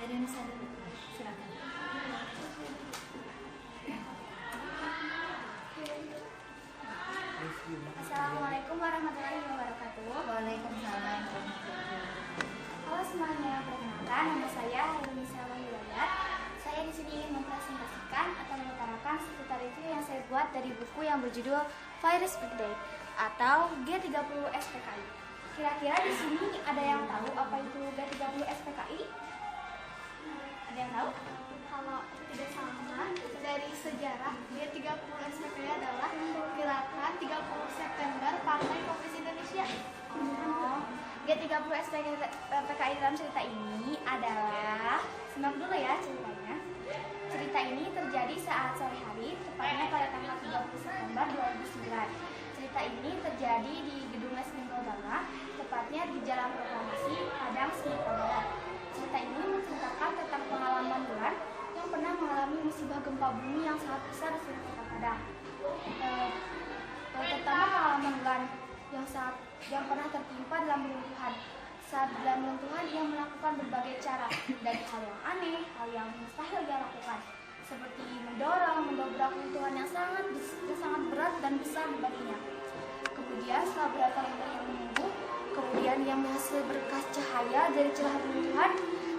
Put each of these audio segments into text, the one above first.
Indonesia dulu. Silakan. Assalamualaikum warahmatullahi wabarakatuh. Waalaikumsalam. Halo semuanya, perkenalkan nama saya Indonesia Wilayat. Saya di sini ingin mempresentasikan atau mengutarakan seputar review yang saya buat dari buku yang berjudul Virus Big Day atau G30 SPKI. Kira-kira di sini ada yang tahu apa itu G30 SPKI? Ada yang tahu? Kalau tidak salah, dari sejarah G30 SPKI adalah gerakan 30 September Partai Komunis Indonesia. G30 SPKI dalam cerita ini adalah, simak dulu ya ceritanya. Cerita ini terjadi saat sore hari, tepatnya pada tanggal 30 September 2009. Cerita ini terjadi di Gedung Les Gama, tepatnya di Jalan Proklamasi, Padang, Sumatera Barat. Cerita ini menceritakan tentang pengalaman Bulan yang pernah mengalami musibah gempa bumi yang sangat besar di seluruh kota Padang. Terutama pengalaman Bulan yang pernah tertimpa dalam runtuhan. Saat dalam runtuhan, ia melakukan berbagai cara, dari hal yang aneh, hal yang mustahil ia lakukan, seperti mendorong, mendobrak runtuhan yang sangat berat dan besar baginya. Kemudian setelah beberapa lama yang menunggu, kemudian ia menghasil berkas cahaya dari celah runtuhan,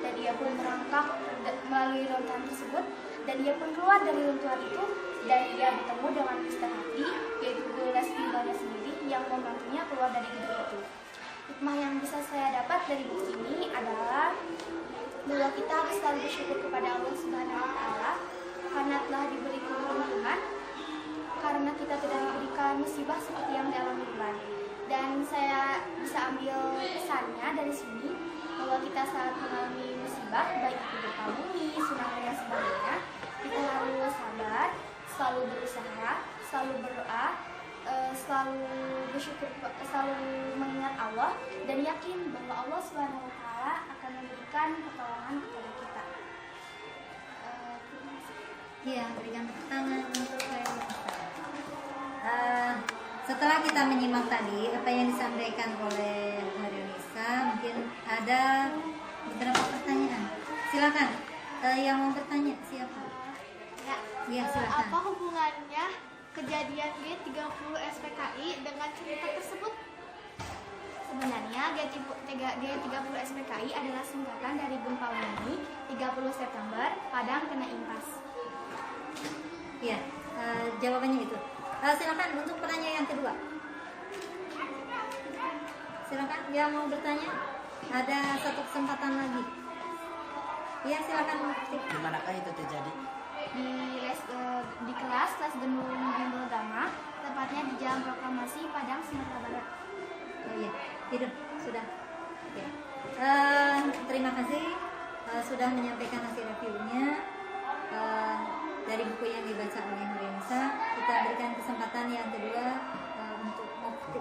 dan ia pun merangkak melalui runtuhan tersebut, dan ia pun keluar dari runtuhan itu, dan ia bertemu dengan Mr. Hadi, yaitu guru les bimbelnya sendiri yang membantunya keluar dari gedung itu. Hikmah yang bisa saya dapat dari buku ini adalah bahwa kita harus selalu bersyukur kepada Allah Subhanahu wa Ta'ala karena telah diberi keberuntungan, karena kita tidak diberikan musibah seperti yang dialami Bulan. Dan saya bisa ambil pesannya dari sini bahwa kita saat mengalami musibah, baik itu gempa bumi, tsunami dan sebagainya, kita harus sabar, selalu berusaha, selalu berdoa, selalu bersyukur, selalu mengingat Allah, dan yakin bahwa Allah Subhanahu wa Ta'ala akan memberikan pertolongan kepada kita. Iya, berikan tepuk tangan untuk saya. Setelah kita menyimak tadi apa yang disampaikan oleh Harionisa, mungkin ada beberapa pertanyaan. Silakan, yang mau bertanya siapa? Ya, silakan. Apa hubungannya kejadian G30 SPKI dengan cerita tersebut? Sebenarnya G30 SPKI adalah singkatan dari gempa bumi 30 September, Padang kena impas. Iya, jawabannya itu. Silakan untuk pertanyaan yang kedua. Silakan, yang mau bertanya. Ada satu kesempatan lagi. Iya, silakan. Di manakah itu terjadi? Di kelas Gedung Bimbel Gama, tepatnya di Jalan Proklamasi, Padang, Sumatera Barat. Oh iya, tidur sudah. Ya. Terima kasih sudah menyampaikan hasil reviewnya dari buku yang dibaca oleh Harionisa. Kita berikan kesempatan yang kedua untuk Mufti.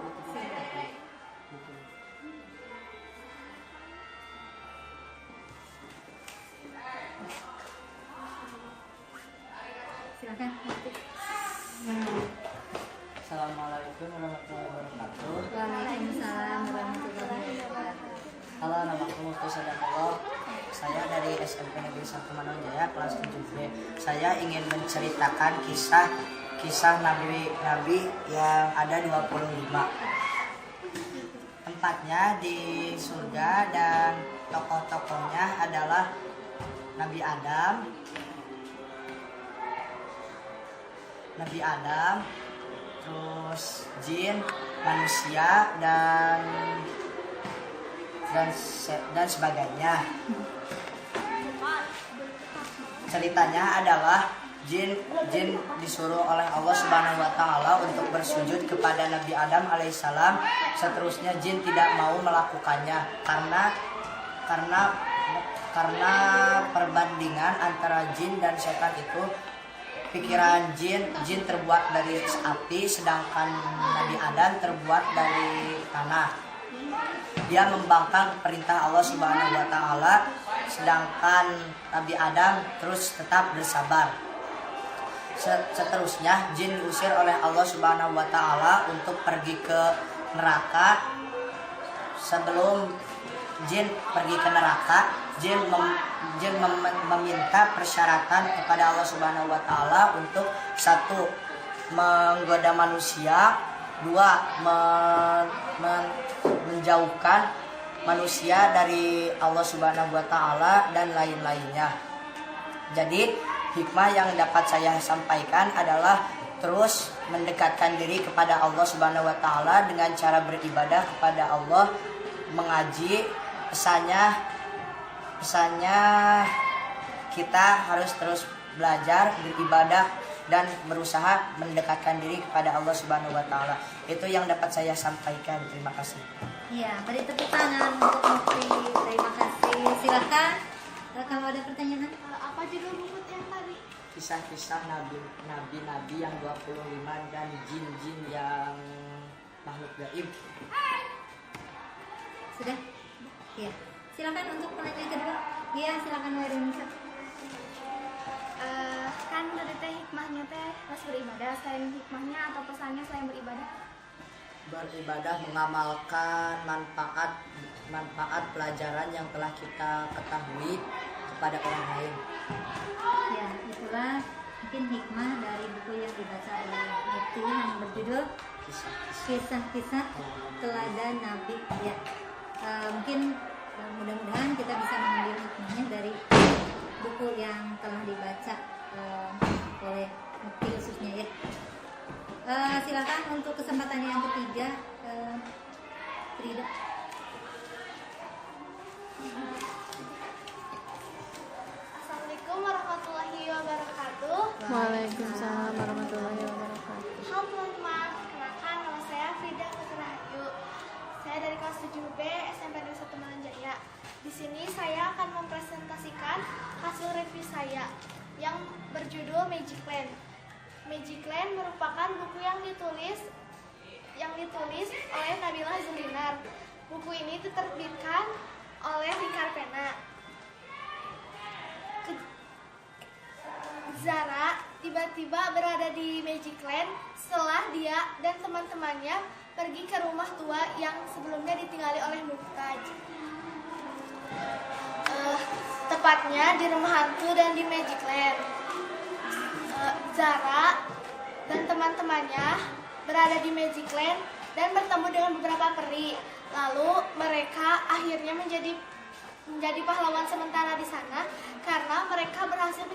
Silakan Mufti. Assalamualaikum warahmatullahi wabarakatuh. Waalaikumsalam warahmatullahi wabarakatuh. Halo, nama aku Mufti Sadaqallah. Saya dari SMP Negeri 1 Manojaya kelas 7B. Saya ingin menceritakan kisah nabi-nabi yang ada 25. Tempatnya di surga dan tokoh-tokohnya adalah Nabi Adam, terus jin, manusia dan sebagainya. Ceritanya adalah jin disuruh oleh Allah Subhanahu wa Ta'ala untuk bersujud kepada Nabi Adam alaihissalam. Seterusnya jin tidak mau melakukannya karena perbandingan antara jin dan setan itu, pikiran jin terbuat dari api, sedangkan Nabi Adam terbuat dari tanah. Dia membangkang perintah Allah Subhanahu wa Ta'ala, sedangkan Nabi Adam terus tetap bersabar. Seterusnya jin diusir oleh Allah Subhanahu wa Ta'ala untuk pergi ke neraka sebelum jin pergi ke neraka, meminta persyaratan kepada Allah Subhanahu wa taala untuk satu menggoda manusia, dua menjauhkan manusia dari Allah Subhanahu wa taala dan lain-lainnya. Jadi hikmah yang dapat saya sampaikan adalah terus mendekatkan diri kepada Allah Subhanahu wa taala dengan cara beribadah kepada Allah, mengaji. Pesannya kita harus terus belajar, beribadah dan berusaha mendekatkan diri kepada Allah Subhanahu wa taala. Itu yang dapat saya sampaikan. Terima kasih. Iya, beri tepuk tangan untuk Mufti. Terima kasih. Silakan kalau ada pertanyaan. Apa judul buku yang tadi? Kisah-kisah nabi-nabi yang 25 dan jin-jin yang makhluk gaib. Sudah? Iya. Silakan untuk penanya kedua. Iya, silakan Wairunisa. Kan dari teh hikmahnya teh pas beribadah, selain hikmahnya atau pesannya selain beribadah? Beribadah mengamalkan manfaat pelajaran yang telah kita ketahui kepada orang lain. Ya, itulah mungkin hikmah dari buku yang dibaca oleh Mufti yang berjudul Kisah-kisah Teladan Nabi. Ya, mungkin mudah-mudahan kita bisa mengambil hikmahnya dari buku yang telah dibaca oleh Mufti khususnya ya. Silakan untuk kesempatan yang ketiga, Frida. Assalamualaikum warahmatullahi wabarakatuh. Waalaikumsalam warahmatullahi wabarakatuh. Halo teman-teman, kenalkan nama saya Frida Rahayu. Saya dari kelas 7B SMP Negeri 1 Malanjaya. Di sini saya akan mempresentasikan hasil review saya yang berjudul Magic Land. Magic Land merupakan buku yang ditulis oleh Nabila Zulinar. Buku ini diterbitkan oleh Lingkar Pena. Zara tiba-tiba berada di Magic Land setelah dia dan teman-temannya pergi ke rumah tua yang sebelumnya ditinggali oleh Mumtaz. Tepatnya di rumah hantu dan di Magic Land. Zara dan teman-temannya berada di Magic Land dan bertemu dengan beberapa peri. Lalu mereka akhirnya menjadi pahlawan sementara di sana karena mereka berhasil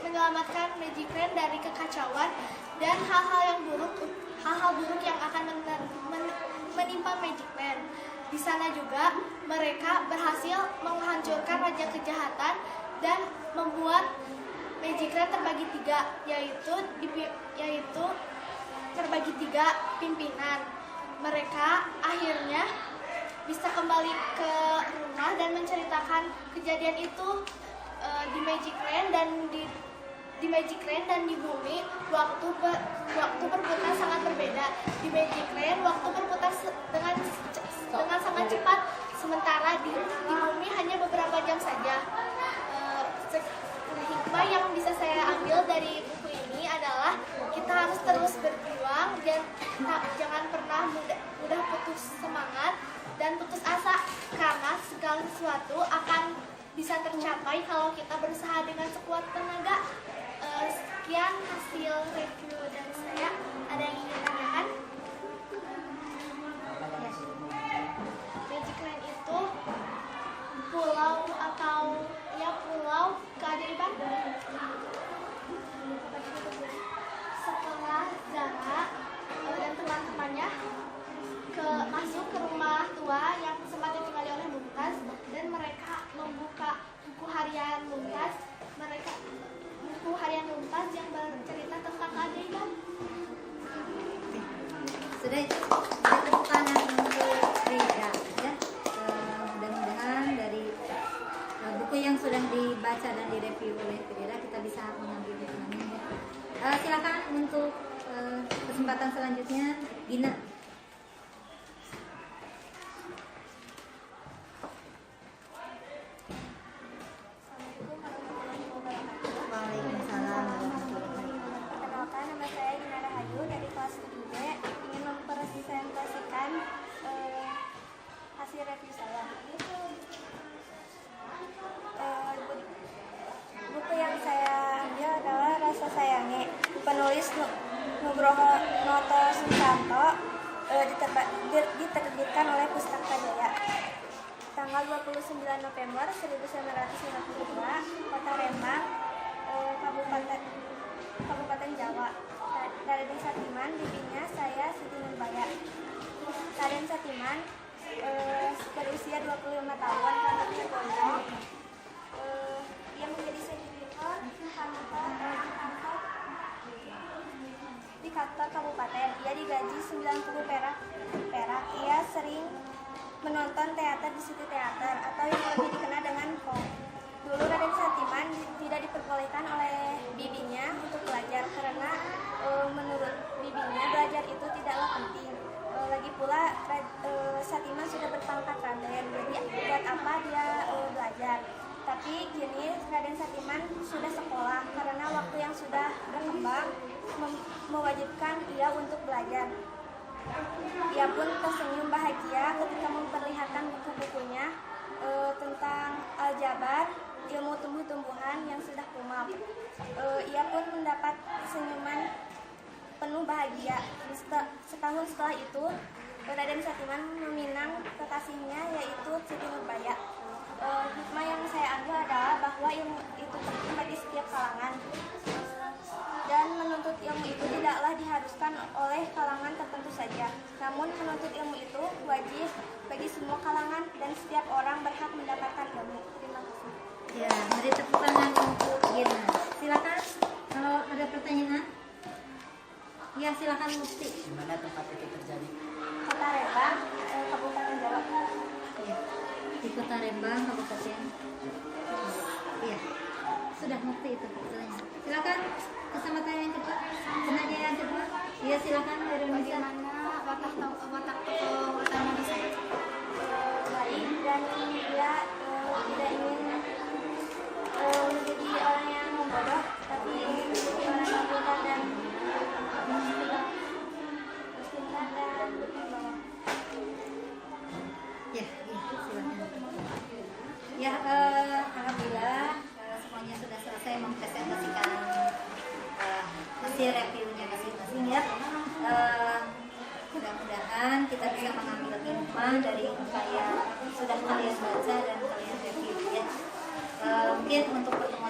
menyelamatkan Magic Land dari kekacauan dan hal-hal buruk yang akan menimpa Magic Land. Di sana juga mereka berhasil menghancurkan raja kejahatan dan membuat Magic Land terbagi tiga, yaitu terbagi tiga pimpinan. Mereka akhirnya bisa kembali ke rumah dan menceritakan kejadian itu di Magic Land dan di Magic Land dan di bumi waktu berputar sangat berbeda. Di Magic Land waktu berputar dengan sangat cepat, sementara di bumi hanya beberapa jam saja. Hikmah yang bisa saya ambil dari buku ini adalah kita harus terus berjuang dan jangan pernah mudah putus semangat dan putus asa karena segala sesuatu akan bisa tercapai kalau kita berusaha dengan sekuat tenaga. Sekian hasil review dari saya. Ada yang ingin tanyakan? Magic Land itu pulau atau pulau keajaiban. Setelah Zara dan teman-temannya masuk ke rumah tua yang sempat ditinggali oleh Mumtaz dan mereka membuka buku harian Mumtaz. Buku harian Mumtaz yang bercerita tentang keajaiban. Sudah itu tepuk tangan untuk Frida ya. Mudah-mudahan dari buku yang sudah dibaca dan direview oleh Frida kita bisa mengambil hikmahnya ya. Silakan untuk kesempatan selanjutnya Gina. Waalaikumsalam warahmatullahi wabarakatuh. Perkenalkan, nama saya Gina Rahayu dari kelas 7B, ingin mempresentasikan hasil review saya. Nugroho Noto Susanto diterbitkan oleh Pustaka Jaya. Tanggal 29 November 1952, Kota Rembang, Kabupaten Jawa. Raden Satiman, bibinya saya Siti Nurbaya. Raden Satiman berusia 25 tahun, rambutnya gondrong. Ia menjadi senior di kantor kabupaten. Ia digaji 90 perak. Ia sering menonton teater di City Theater atau yang lebih dikenal dengan Kong. Dulu Raden Satiman tidak diperbolehkan oleh bibinya untuk belajar karena menurut bibinya belajar itu tidaklah penting. Lagi pula Satiman sudah berpangkat Raden, jadi buat apa dia belajar? Tapi kini Raden Satiman sudah sekolah karena waktu yang sudah berkembang mewajibkan ia untuk belajar. Ia pun tersenyum bahagia ketika memperlihatkan buku-bukunya tentang aljabar, ilmu tumbuh-tumbuhan yang sudah kumal. Ia pun mendapat senyuman penuh bahagia. Setahun setelah itu, Raden Satiman meminang kekasihnya yaitu Siti Nurbaya. Hikmah yang saya ambil adalah bahwa ilmu itu penting bagi setiap kalangan, dan menuntut ilmu itu tidaklah diharuskan oleh kalangan tertentu saja. Namun menuntut ilmu itu wajib bagi semua kalangan dan setiap orang berhak mendapatkan ilmu. Terima kasih. Ya, mari tepuk tangan untuk Gina. Silakan kalau ada pertanyaan. Ya, silakan Mufti. Di mana tempat itu terjadi? Kota Rembang, Kabupaten Jawa. Ya, di Kota Rembang, Kabupaten. Iya, sudah Mufti itu pertanyaan. Silakan kesempatan yang kedua. Penanya yang kedua. Iya, silakan dari Indonesia. Bagaimana watak tokoh utama di sana? Baik, dan dia tidak ingin menjadi orang yang membodoh, tapi ingin menjadi orang yang pintar dan berwibawa. Ya, silakan. Ya, alhamdulillah semuanya sudah selesai mempresentasikan hasil reviewnya masing-masing ya. Mudah-mudahan kita bisa mengambil hikmah dari apa yang sudah kalian baca dan kalian review ya. Mungkin untuk pertemuan